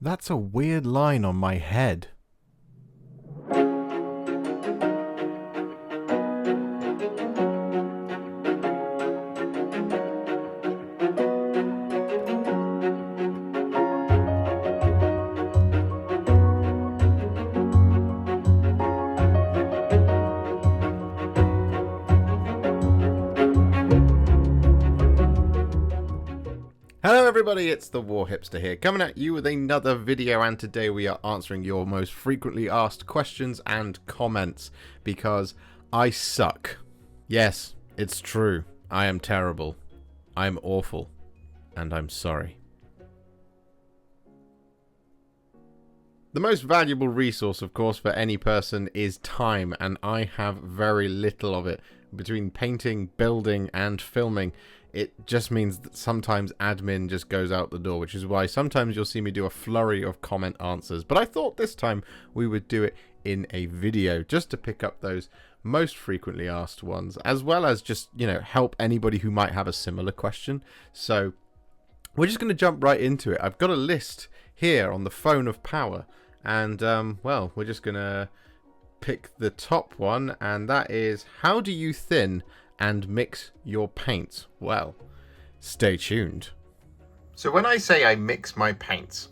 That's a weird line on my head. Hello everybody, it's the Warhipster here, coming at you with another video, and today we are answering your most frequently asked questions and comments, because I suck. Yes, it's true. I am terrible. I'm awful. And I'm sorry. The most valuable resource, of course, for any person is time, and I have very little of it. Between painting, building, and filming, it just means that sometimes admin just goes out the door, which is why sometimes you'll see me do a flurry of comment answers. But I thought this time we would do it in a video, just to pick up those most frequently asked ones, as well as just, help anybody who might have a similar question. So we're just going to jump right into it. I've got a list here on the phone of power, and well, we're just going to pick the top one, and that is, how do you thin and mix your paints? Well, stay tuned. So when I say I mix my paints,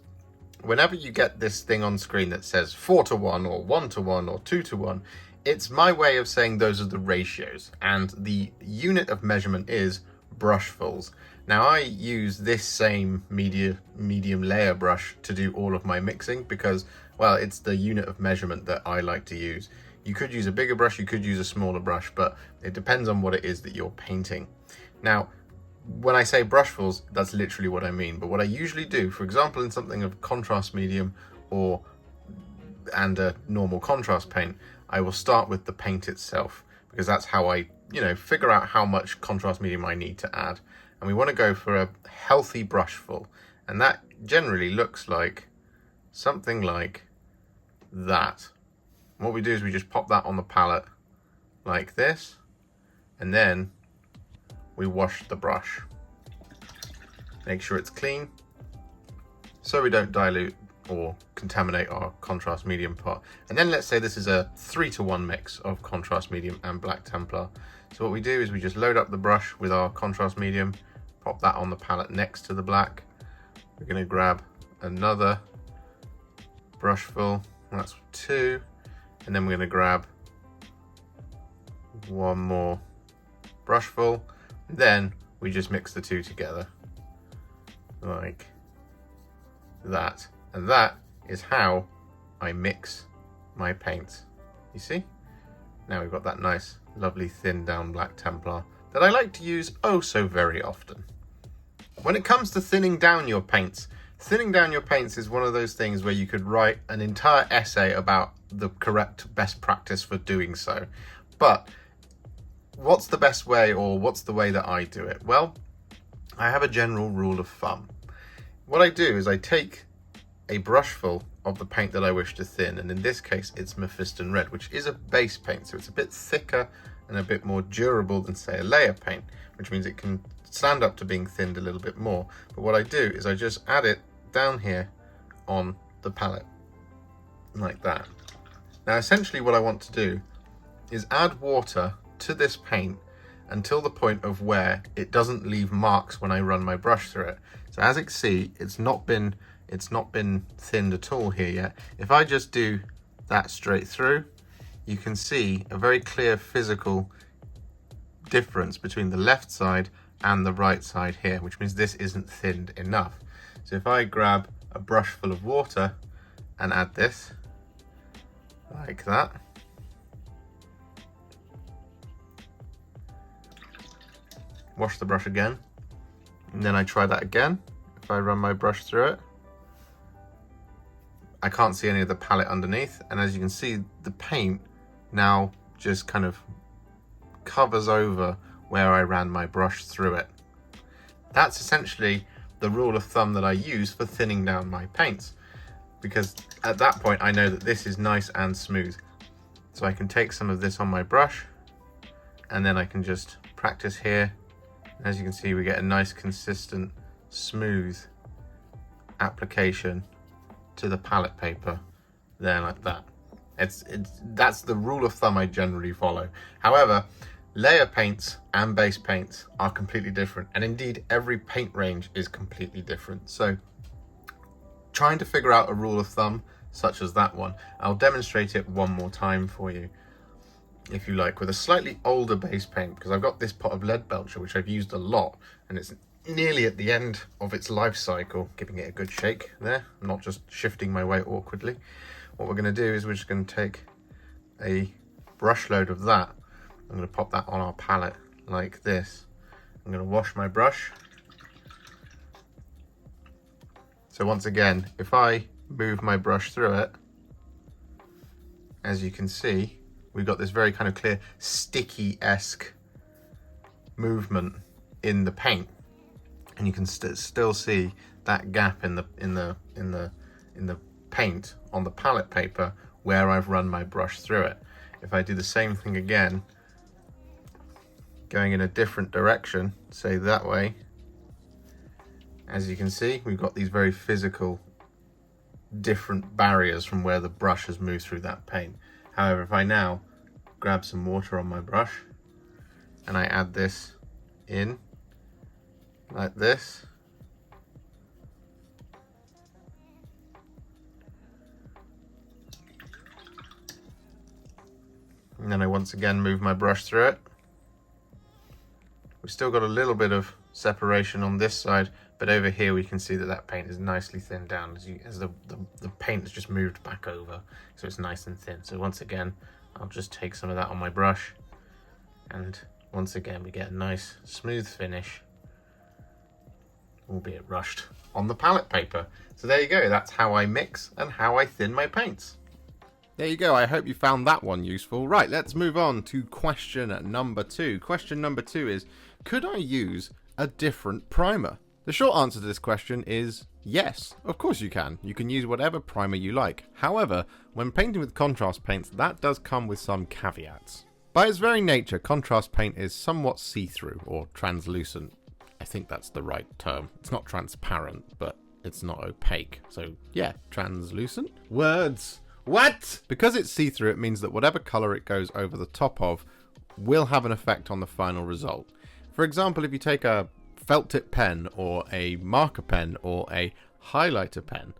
whenever you get this thing on screen that says 4:1 or 1:1 or 2:1, it's my way of saying those are the ratios, and the unit of measurement is brushfuls. Now I use this same medium layer brush to do all of my mixing because, well, it's the unit of measurement that I like to use. You could use a bigger brush, you could use a smaller brush, but it depends on what it is that you're painting. Now, when I say brushfuls, that's literally what I mean. But what I usually do, for example, in something of contrast medium and a normal contrast paint, I will start with the paint itself, because that's how I, figure out how much contrast medium I need to add. And we want to go for a healthy brushful, and that generally looks like something like that. What we do is we just pop that on the palette like this, and then we wash the brush. Make sure it's clean so we don't dilute or contaminate our contrast medium pot. And then let's say this is a 3:1 mix of contrast medium and black Templar. So what we do is we just load up the brush with our contrast medium, pop that on the palette next to the black. We're going to grab another brushful, that's 2. And then we're going to grab one more brushful. Then we just mix the two together like that. And that is how I mix my paints. You see? Now we've got that nice, lovely, thin down black Templar that I like to use oh so very often. When it comes to thinning down your paints is one of those things where you could write an entire essay about the correct best practice for doing so. But what's the best way, or what's the way that I do it? Well, I have a general rule of thumb. What I do is I take a brushful of the paint that I wish to thin, and in this case it's Mephiston Red, which is a base paint, so it's a bit thicker and a bit more durable than, say, a layer paint, which means it can stand up to being thinned a little bit more. But what I do is I just add it down here on the palette like that. Now essentially what I want to do is add water to this paint until the point of where it doesn't leave marks when I run my brush through it. So as you can see, it's not been thinned at all here yet. If I just do that straight through, you can see a very clear physical difference between the left side and the right side here, which means this isn't thinned enough. So if I grab a brush full of water and add this like that, wash the brush again, and then I try that again. If I run my brush through it, I can't see any of the palette underneath, and as you can see, the paint now just kind of covers over where I ran my brush through it. That's essentially the rule of thumb that I use for thinning down my paints, because at that point I know that this is nice and smooth. So I can take some of this on my brush, and then I can just practice here. As you can see, we get a nice, consistent, smooth application to the palette paper there like that. That's the rule of thumb I generally follow. However, layer paints and base paints are completely different, and indeed every paint range is completely different. So trying to figure out a rule of thumb such as that one, I'll demonstrate it one more time for you, if you like, with a slightly older base paint, because I've got this pot of lead belcher which I've used a lot, and it's nearly at the end of its life cycle. Giving it a good shake there, I'm not just shifting my weight awkwardly. What we're going to do is we're just going to take a brush load of that. I'm going to pop that on our palette like this. I'm going to wash my brush. So once again, if I move my brush through it, as you can see, we've got this very kind of clear sticky-esque movement in the paint, and you can still see that gap in the paint on the palette paper where I've run my brush through it. If I do the same thing again, going in a different direction, say that way, as you can see, we've got these very physical different barriers from where the brush has moved through that paint. However, if I now grab some water on my brush and I add this in like this, and then I once again move my brush through it, we've still got a little bit of separation on this side, but over here we can see that that paint is nicely thinned down as the paint has just moved back over, so it's nice and thin. So once again, I'll just take some of that on my brush, and once again we get a nice smooth finish, albeit rushed, on the palette paper. So there you go, that's how I mix and how I thin my paints. There you go, I hope you found that one useful. Right, let's move on to question number 2. Question number 2 is, could I use a different primer? The short answer to this question is yes, of course you can. You can use whatever primer you like. However, when painting with contrast paints, that does come with some caveats. By its very nature, contrast paint is somewhat see-through or translucent. I think that's the right term. It's not transparent, but it's not opaque. So yeah, translucent? Words! What? Because it's see-through, it means that whatever color it goes over the top of will have an effect on the final result. For example, if you take a felt tip pen or a marker pen or a highlighter pen,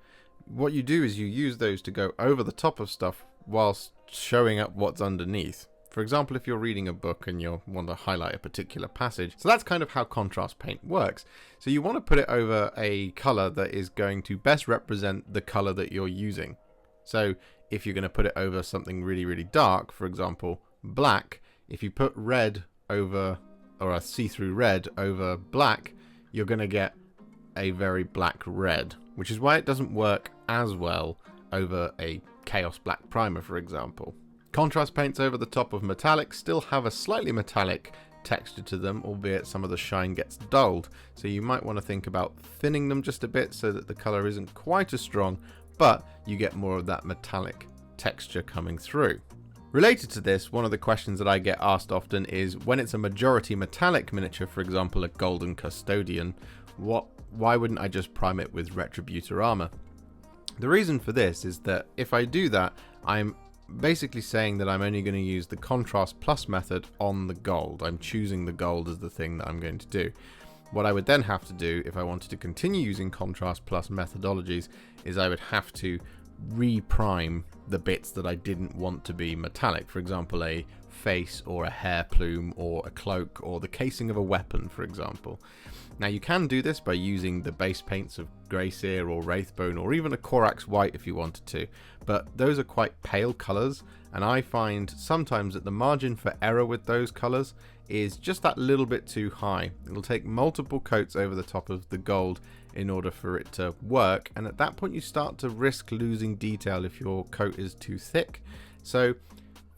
what you do is you use those to go over the top of stuff whilst showing up what's underneath. For example, if you're reading a book and you want to highlight a particular passage. So that's kind of how contrast paint works. So you want to put it over a color that is going to best represent the color that you're using. So if you're going to put it over something really, really dark, for example, black, if you put red over, or a see-through red over black, you're going to get a very black red, which is why it doesn't work as well over a Chaos Black primer, for example. Contrast paints over the top of metallics still have a slightly metallic texture to them, albeit some of the shine gets dulled, so you might want to think about thinning them just a bit so that the color isn't quite as strong, but you get more of that metallic texture coming through. Related to this, one of the questions that I get asked often is, when it's a majority metallic miniature, for example a Golden Custodian, why wouldn't I just prime it with Retributor armor? The reason for this is that if I do that, I'm basically saying that I'm only going to use the contrast plus method on the gold. I'm choosing the gold as the thing that I'm going to do. What I would then have to do if I wanted to continue using contrast plus methodologies is I would have to reprime the bits that I didn't want to be metallic. For example, a face or a hair plume or a cloak or the casing of a weapon, for example. Now you can do this by using the base paints of Grey Seer or Wraithbone or even a Corax White if you wanted to, but those are quite pale colours, and I find sometimes that the margin for error with those colours is just that little bit too high. It'll take multiple coats over the top of the gold in order for it to work, and at that point you start to risk losing detail if your coat is too thick. So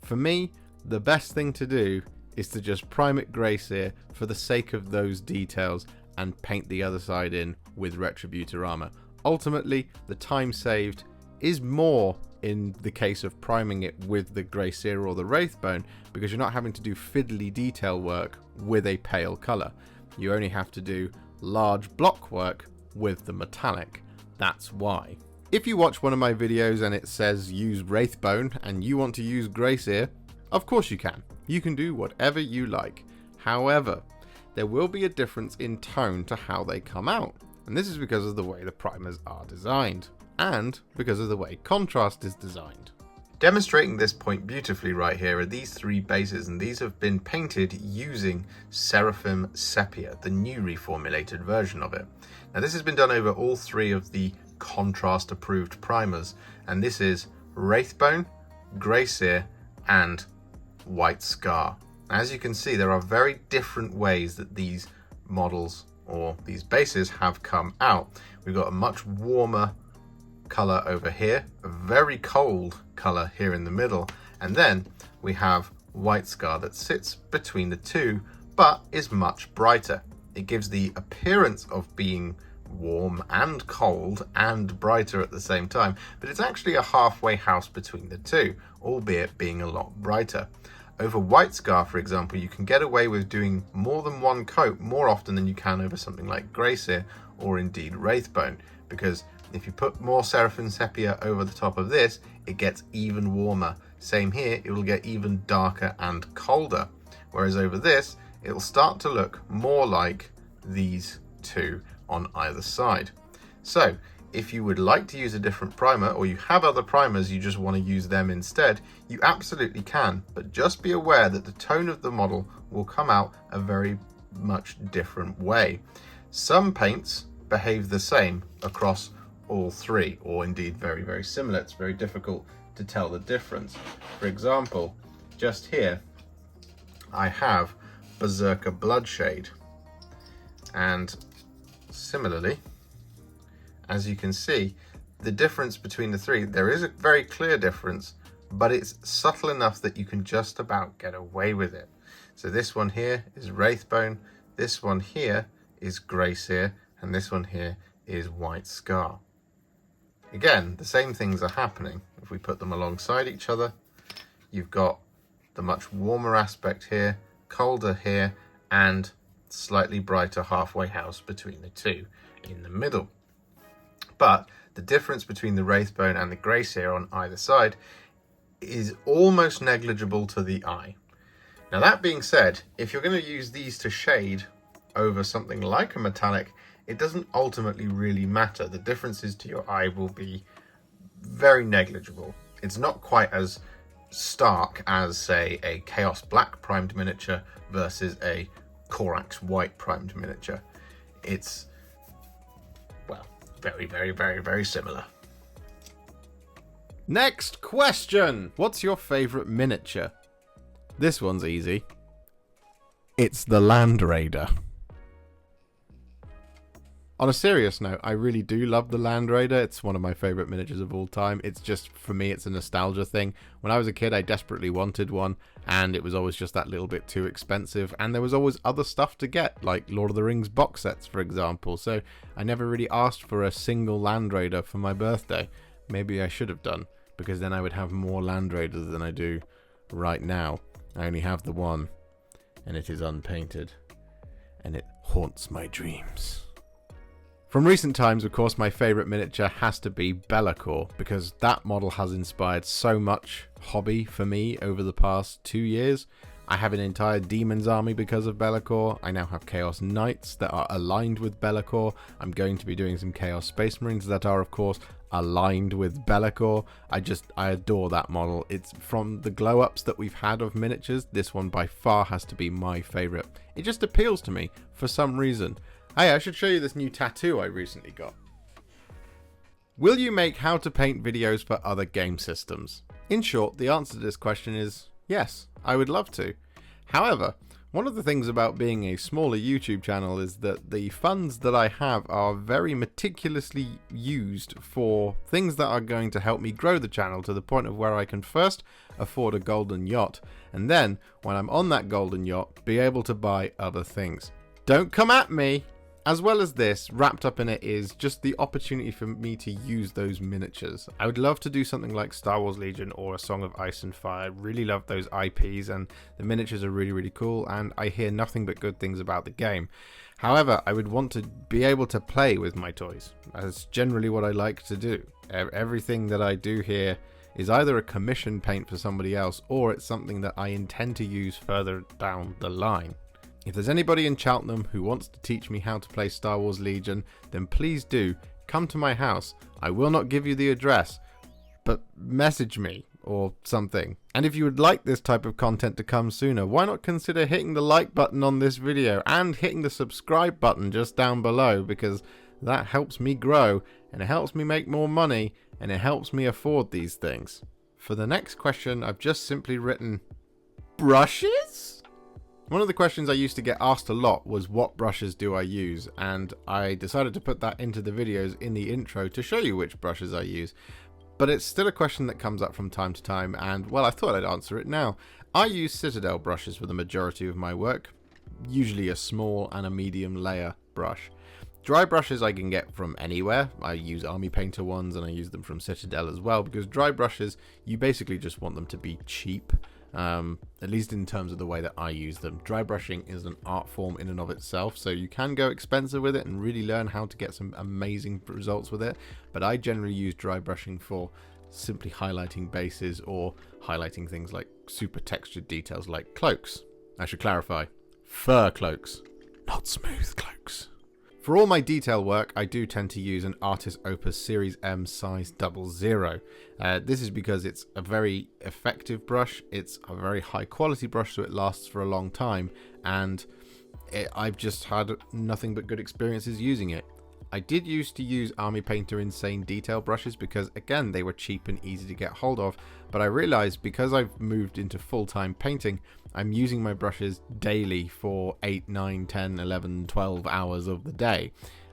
for me, the best thing to do is to just prime it Grey Seer for the sake of those details and paint the other side in with Retributor armor. Ultimately, the time saved is more in the case of priming it with the Grey Seer or the Wraithbone, because you're not having to do fiddly detail work with a pale colour. You only have to do large block work with the metallic. That's why. If you watch one of my videos and it says use Wraithbone and you want to use Greyseer, of course you can. You can do whatever you like. However, there will be a difference in tone to how they come out. And this is because of the way the primers are designed, and because of the way contrast is designed. Demonstrating this point beautifully right here are these three bases, and these have been painted using Seraphim Sepia, the new reformulated version of it. Now this has been done over all three of the contrast approved primers, and this is Wraithbone, Greyseer and White Scar. As you can see, there are very different ways that these models or these bases have come out. We've got a much warmer color over here, a very cold color here in the middle, and then we have White Scar that sits between the two but is much brighter. It gives the appearance of being warm and cold and brighter at the same time, but it's actually a halfway house between the two, albeit being a lot brighter. Over White Scar, for example, you can get away with doing more than one coat more often than you can over something like Greyseer or indeed Wraithbone, because if you put more Seraphim Sepia over the top of this, it gets even warmer. Same here, it will get even darker and colder, whereas over this, it will start to look more like these two on either side. So if you would like to use a different primer, or you have other primers you just want to use them instead, you absolutely can, but just be aware that the tone of the model will come out a very much different way. Some paints behave the same across all three, or indeed very, very similar. It's very difficult to tell the difference. For example, just here I have Berserker Bloodshade, and similarly, as you can see, the difference between the three, there is a very clear difference, but it's subtle enough that you can just about get away with it. So this one here is Wraithbone, this one here is Greyseer, and this one here is White Scar. Again, the same things are happening. If we put them alongside each other, you've got the much warmer aspect here, colder here, and slightly brighter halfway house between the two in the middle. But the difference between the Wraithbone and the Greyseer on either side is almost negligible to the eye. Now that being said, if you're going to use these to shade over something like a metallic, it doesn't ultimately really matter. The differences to your eye will be very negligible. It's not quite as stark as, say, a Chaos Black primed miniature versus a Corax White primed miniature. It's, well, very, very, very, very similar. Next question. What's your favourite miniature? This one's easy. It's the Land Raider. On a serious note, I really do love the Land Raider. It's one of my favourite miniatures of all time. It's just, for me, it's a nostalgia thing. When I was a kid, I desperately wanted one, and it was always just that little bit too expensive. And there was always other stuff to get, like Lord of the Rings box sets, for example. So I never really asked for a single Land Raider for my birthday. Maybe I should have done, because then I would have more Land Raiders than I do right now. I only have the one, and it is unpainted, and it haunts my dreams. From recent times, of course, my favourite miniature has to be Be'lakor, because that model has inspired so much hobby for me over the past 2 years. I have an entire Demons army because of Be'lakor. I now have Chaos Knights that are aligned with Be'lakor. I'm going to be doing some Chaos Space Marines that are, of course, aligned with Be'lakor. I adore that model. It's from the glow-ups that we've had of miniatures, this one by far has to be my favourite. It just appeals to me for some reason. Hey, I should show you this new tattoo I recently got. Will you make how to paint videos for other game systems? In short, the answer to this question is yes, I would love to. However, one of the things about being a smaller YouTube channel is that the funds that I have are very meticulously used for things that are going to help me grow the channel to the point of where I can first afford a golden yacht, and then, when I'm on that golden yacht, be able to buy other things. Don't come at me! As well as this, wrapped up in it is just the opportunity for me to use those miniatures. I would love to do something like Star Wars Legion or A Song of Ice and Fire. I really love those IPs, and the miniatures are really, really cool, and I hear nothing but good things about the game. However, I would want to be able to play with my toys. That's generally what I like to do. Everything that I do here is either a commission paint for somebody else, or it's something that I intend to use further down the line. If there's anybody in Cheltenham who wants to teach me how to play Star Wars Legion, then please do come to my house. I will not give you the address, but message me or something. And if you would like this type of content to come sooner, why not consider hitting the like button on this video and hitting the subscribe button just down below, because that helps me grow and it helps me make more money and it helps me afford these things. For the next question, I've just simply written brushes? One of the questions I used to get asked a lot was what brushes do I use, and I decided to put that into the videos in the intro to show you which brushes I use. But it's still a question that comes up from time to time, and well, I thought I'd answer it now. I use Citadel brushes for the majority of my work, usually a small and a medium layer brush. Dry brushes I can get from anywhere. I use Army Painter ones and I use them from Citadel as well, because dry brushes, you basically just want them to be cheap. At least in terms of the way that I use them. Dry brushing is an art form in and of itself, so you can go expensive with it and really learn how to get some amazing results with it, but I generally use dry brushing for simply highlighting bases or highlighting things like super textured details like cloaks. I should clarify, fur cloaks, not smooth cloaks. For all my detail work, I do tend to use an Artist Opus Series M size 00. This is because it's a very effective brush, it's a very high quality brush, so it lasts for a long time, and I've just had nothing but good experiences using it. I did used to use Army Painter Insane Detail brushes because, again, they were cheap and easy to get hold of, but I realized because I've moved into full-time painting, I'm using my brushes daily for 8, 9, 10, 11, 12 hours of the day,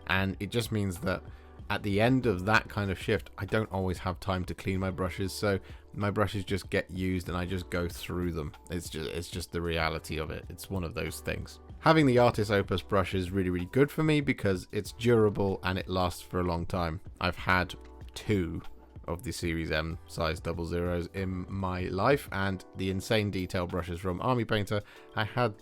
and it just means that at the end of that kind of shift, I don't always have time to clean my brushes, so my brushes just get used and I just go through them. It's just the reality of it. It's one of those things. Having the Artist Opus brush is really, really good for me because it's durable and it lasts for a long time. I've had 2 of the Series M size 00s in my life, and the Insane Detail brushes from Army Painter, I had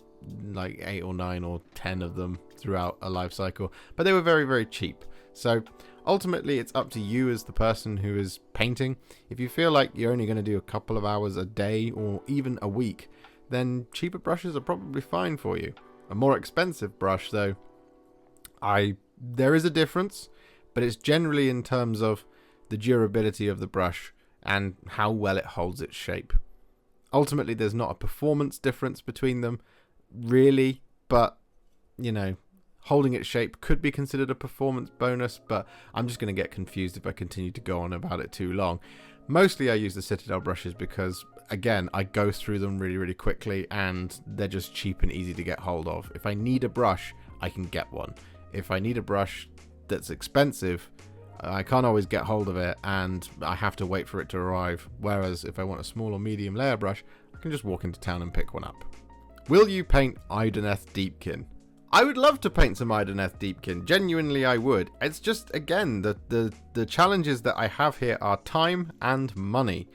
like 8 or 9 or 10 of them throughout a life cycle, but they were very, very cheap. So ultimately it's up to you as the person who is painting. If you feel like you're only going to do a couple of hours a day or even a week, then cheaper brushes are probably fine for you. A more expensive brush though, there is a difference, but it's generally in terms of the durability of the brush and how well it holds its shape. Ultimately there's not a performance difference between them really, but you know, holding its shape could be considered a performance bonus, but I'm just going to get confused if I continue to go on about it too long. Mostly I use the Citadel brushes because, again, I go through them really, really quickly and they're just cheap and easy to get hold of. If I need a brush, I can get one. If I need a brush that's expensive, I can't always get hold of it and I have to wait for it to arrive. Whereas if I want a small or medium layer brush, I can just walk into town and pick one up. Will you paint Idoneth Deepkin? I would love to paint some Idoneth Deepkin. Genuinely, I would. It's just, again, the challenges that I have here are time and money.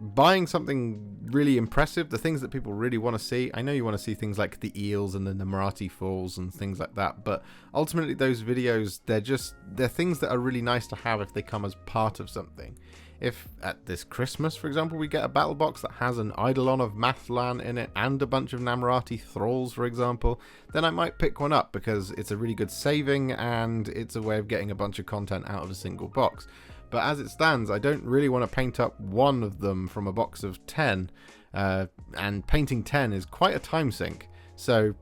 Buying something really impressive, the things that people really want to see. I know you want to see things like the eels and the Namarati Falls and things like that, but ultimately those videos, they're things that are really nice to have if they come as part of something. If at this Christmas, for example, we get a battle box that has an Eidolon of Mathlan in it and a bunch of Namarati Thralls, for example, then I might pick one up because it's a really good saving and it's a way of getting a bunch of content out of a single box. But as it stands, I don't really want to paint up one of them from a box of 10, and painting 10 is quite a time sink. So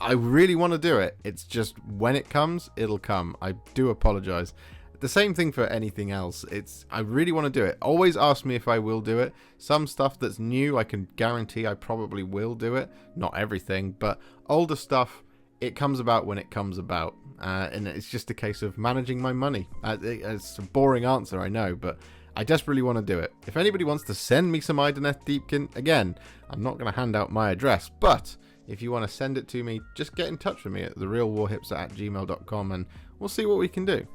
I really want to do it. It's just when it comes, it'll come. I do apologize. The same thing for anything else. I really want to do it. Always ask me if I will do it. Some stuff that's new, I can guarantee I probably will do it. Not everything, but older stuff, it comes about when it comes about. And it's just a case of managing my money. It's a boring answer, I know, but I desperately want to do it. If anybody wants to send me some Idoneth Deepkin, again, I'm not going to hand out my address, but If you want to send it to me, just get in touch with me at therealwarhipster@gmail.com and we'll see what we can do.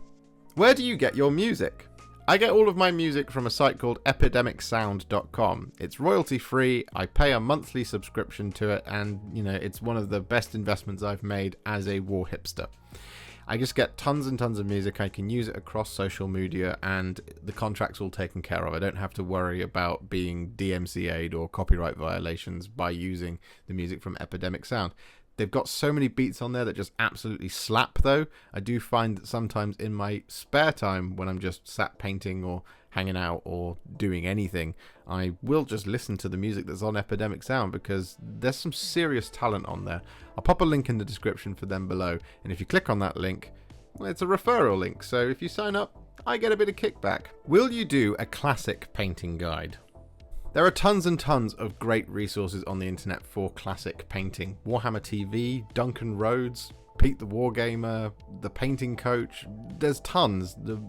Where do you get your music? I get all of my music from a site called epidemicsound.com. It's royalty free, I pay a monthly subscription to it, and it's one of the best investments I've made as a war hipster. I just get tons and tons of music. I can use it across social media and the contract's all taken care of. I don't have to worry about being DMCA'd or copyright violations by using the music from Epidemic Sound. They've got so many beats on there that just absolutely slap, though. I do find that sometimes in my spare time, when I'm just sat painting or hanging out or doing anything, I will just listen to the music that's on Epidemic Sound because there's some serious talent on there. I'll pop a link in the description for them below, and if you click on that link, well, it's a referral link, so if you sign up, I get a bit of kickback. Will you do a classic painting guide? There are tons and tons of great resources on the internet for classic painting. Warhammer TV, Duncan Rhodes, Pete the Wargamer, The Painting Coach. There's tons. The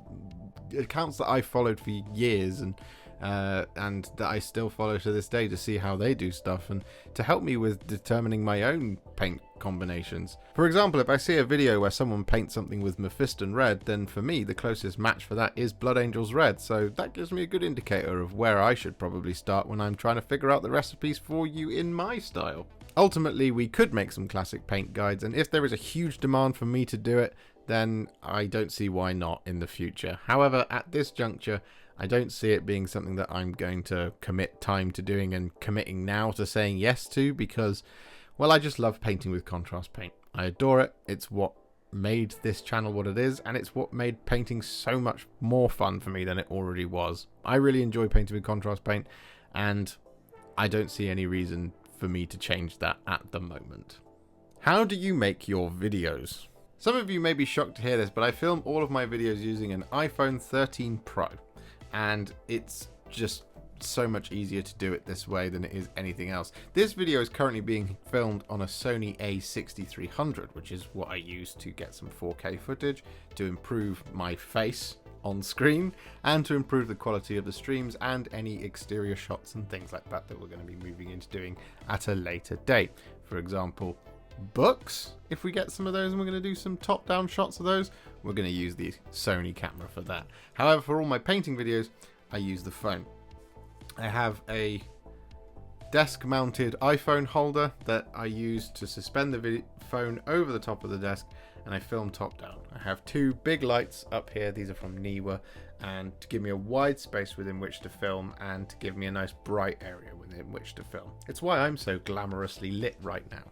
accounts that I followed for years and that I still follow to this day to see how they do stuff and to help me with determining my own paint combinations. For example, if I see a video where someone paints something with Mephiston red, then for me the closest match for that is Blood Angels red, so that gives me a good indicator of where I should probably start when I'm trying to figure out the recipes for you in my style. Ultimately, we could make some classic paint guides, and if there is a huge demand for me to do it, then I don't see why not in the future. However, at this juncture, I don't see it being something that I'm going to commit time to doing and committing now to saying yes to because, well, I just love painting with contrast paint. I adore it. It's what made this channel what it is, and it's what made painting so much more fun for me than it already was. I really enjoy painting with contrast paint, and I don't see any reason for me to change that at the moment. How do you make your videos? Some of you may be shocked to hear this, but I film all of my videos using an iPhone 13 Pro. And it's just so much easier to do it this way than it is anything else. This video is currently being filmed on a Sony a6300, which is what I use to get some 4K footage, to improve my face on screen, and to improve the quality of the streams and any exterior shots and things like that that we're going to be moving into doing at a later date. For example, books, if we get some of those and we're going to do some top-down shots of those, we're going to use the Sony camera for that. However, for all my painting videos, I use the phone. I have a desk-mounted iPhone holder that I use to suspend the phone over the top of the desk, and I film top-down. I have two big lights up here. These are from Niwa, and to give me a wide space within which to film and to give me a nice bright area within which to film. It's why I'm so glamorously lit right now.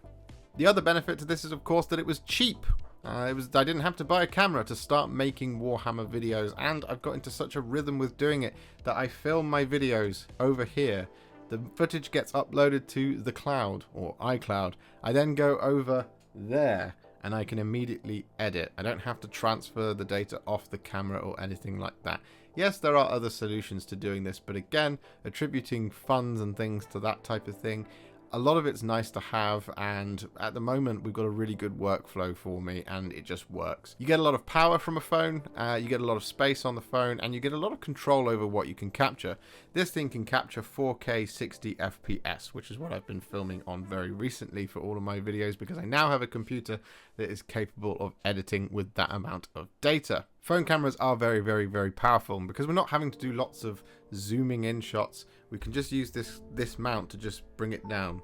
The other benefit to this is, of course, that it was cheap. I didn't have to buy a camera to start making Warhammer videos, and I've got into such a rhythm with doing it that I film my videos over here. The footage gets uploaded to the cloud, or iCloud. I then go over there, and I can immediately edit. I don't have to transfer the data off the camera or anything like that. Yes, there are other solutions to doing this, but again, attributing funds and things to that type of thing, a lot of it's nice to have, and at the moment we've got a really good workflow for me and it just works. You get a lot of power from a phone, you get a lot of space on the phone, and you get a lot of control over what you can capture. This thing can capture 4K 60 FPS, which is what I've been filming on very recently for all of my videos because I now have a computer that is capable of editing with that amount of data. Phone cameras are very, very, very powerful, and because we're not having to do lots of zooming in shots, we can just use this mount to just bring it down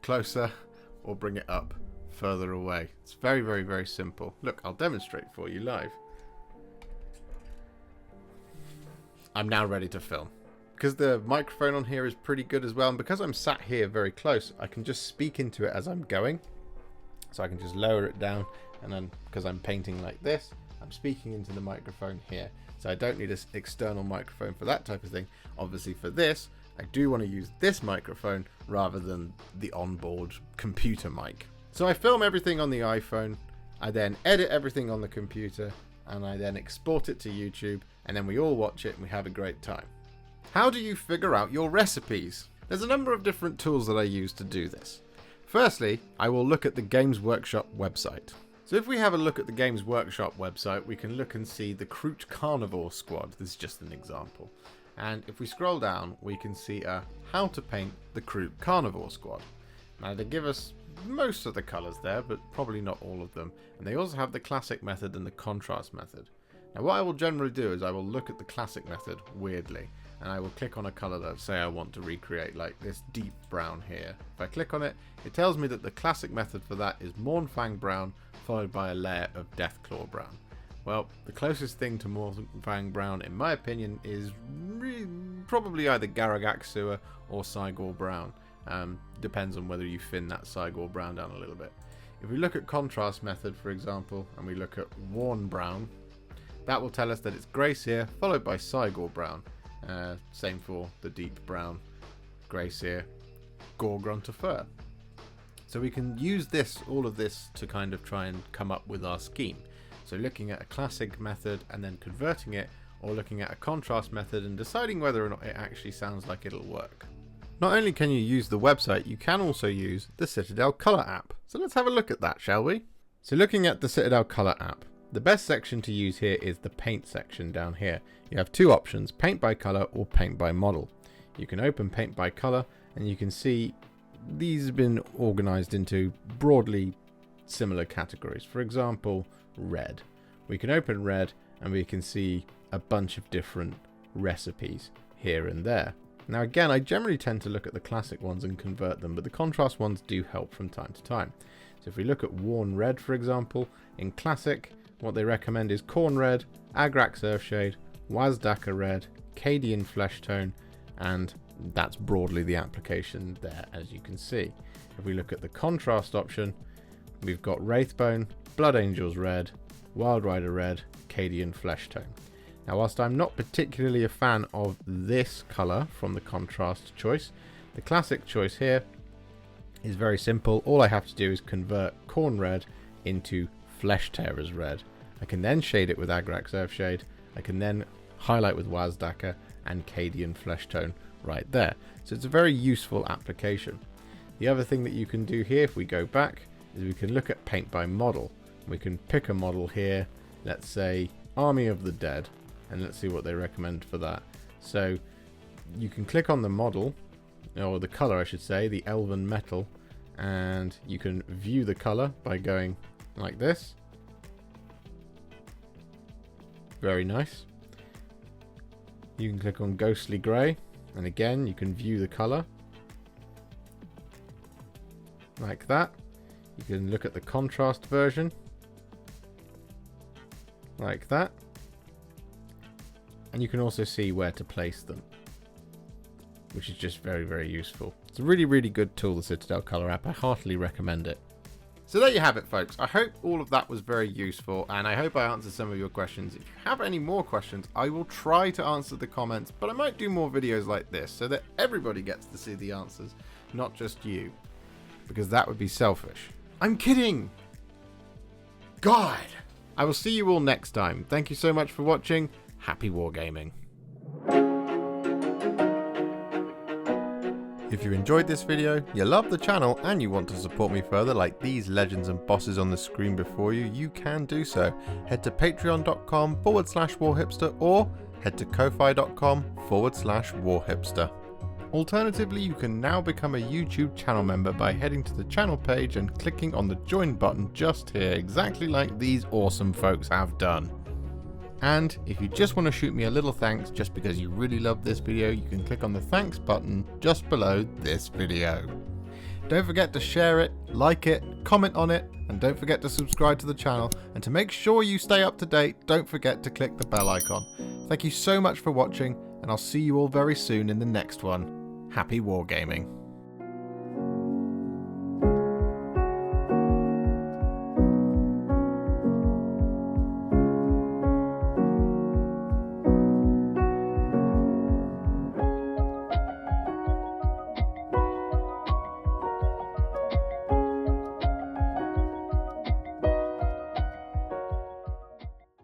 closer or bring it up further away. It's very, very, very simple. Look, I'll demonstrate for you live. I'm now ready to film. Because the microphone on here is pretty good as well, and because I'm sat here very close, I can just speak into it as I'm going. So I can just lower it down, and then because I'm painting like this, I'm speaking into the microphone here. So I don't need an external microphone for that type of thing. Obviously for this, I do want to use this microphone rather than the onboard computer mic. So I film everything on the iPhone, I then edit everything on the computer, and I then export it to YouTube, and then we all watch it and we have a great time. How do you figure out your recipes? There's a number of different tools that I use to do this. Firstly, I will look at the Games Workshop website. So if we have a look at the Games Workshop website, we can look and see the Kroot Carnivore Squad. This is just an example. And if we scroll down, we can see how to paint the Kroot Carnivore Squad. Now they give us most of the colours there, but probably not all of them. And they also have the classic method and the contrast method. Now what I will generally do is I will look at the classic method weirdly, and I will click on a colour that say I want to recreate, like this deep brown here. If I click on it, it tells me that the classic method for that is Mournfang brown followed by a layer of Deathclaw brown. Well, the closest thing to Mournfang brown in my opinion is probably either Garagaxua or Cygor brown. Depends on whether you thin that Cygor brown down a little bit. If we look at contrast method, for example, and we look at Worn brown, that will tell us that it's Grey Seer followed by Cygor brown. Same for the deep brown, Grey Seer, Gorgrunter fur. So we can use all of this to kind of try and come up with our scheme. So looking at a classic method and then converting it, or looking at a contrast method and deciding whether or not it actually sounds like it'll work. Not only can you use the website, you can also use the Citadel Color app. So let's have a look at that, shall we? So looking at the Citadel Color app, the best section to use here is the paint section down here. You have two options, paint by color or paint by model. You can open paint by color and you can see these have been organized into broadly similar categories. For example, red. We can open red and we can see a bunch of different recipes here and there. Now again, I generally tend to look at the classic ones and convert them, but the contrast ones do help from time to time. So if we look at Worn Red, for example, in classic, what they recommend is Corn Red, Agrax Earthshade, Wazdaka Red, Cadian Flesh Tone, and that's broadly the application there, as you can see. If we look at the contrast option, we've got Wraithbone, Blood Angels Red, Wild Rider Red, Cadian Flesh Tone. Now whilst I'm not particularly a fan of this colour from the contrast choice, the classic choice here is very simple. All I have to do is convert Corn Red into Flesh Tearers Red. I can then shade it with Agrax Earthshade. I can then highlight with Wazdaka and Cadian Flesh Tone right there. So it's a very useful application. The other thing that you can do here, if we go back, is we can look at paint by model. We can pick a model here, let's say Army of the Dead, and let's see what they recommend for that. So you can click on the model, or the color I should say, the Elven Metal, and you can view the color by going like this. Very nice. You can click on Ghostly Grey, and again you can view the color like that. You can look at the contrast version like that, and you can also see where to place them, which is just very, very useful. It's a really, really good tool, the Citadel Color app. I heartily recommend it. So there you have it, folks. I hope all of that was very useful, and I hope I answered some of your questions. If you have any more questions, I will try to answer the comments, but I might do more videos like this so that everybody gets to see the answers, not just you, because that would be selfish. I'm kidding! God! I will see you all next time. Thank you so much for watching. Happy wargaming. If you enjoyed this video, you love the channel, and you want to support me further like these legends and bosses on the screen before you, you can do so. Head to patreon.com/warhipster or head to ko-fi.com/warhipster. Alternatively, you can now become a YouTube channel member by heading to the channel page and clicking on the join button just here, exactly like these awesome folks have done. And if you just want to shoot me a little thanks just because you really loved this video, you can click on the thanks button just below this video. Don't forget to share it, like it, comment on it, and don't forget to subscribe to the channel. And to make sure you stay up to date, don't forget to click the bell icon. Thank you so much for watching, and I'll see you all very soon in the next one. Happy wargaming.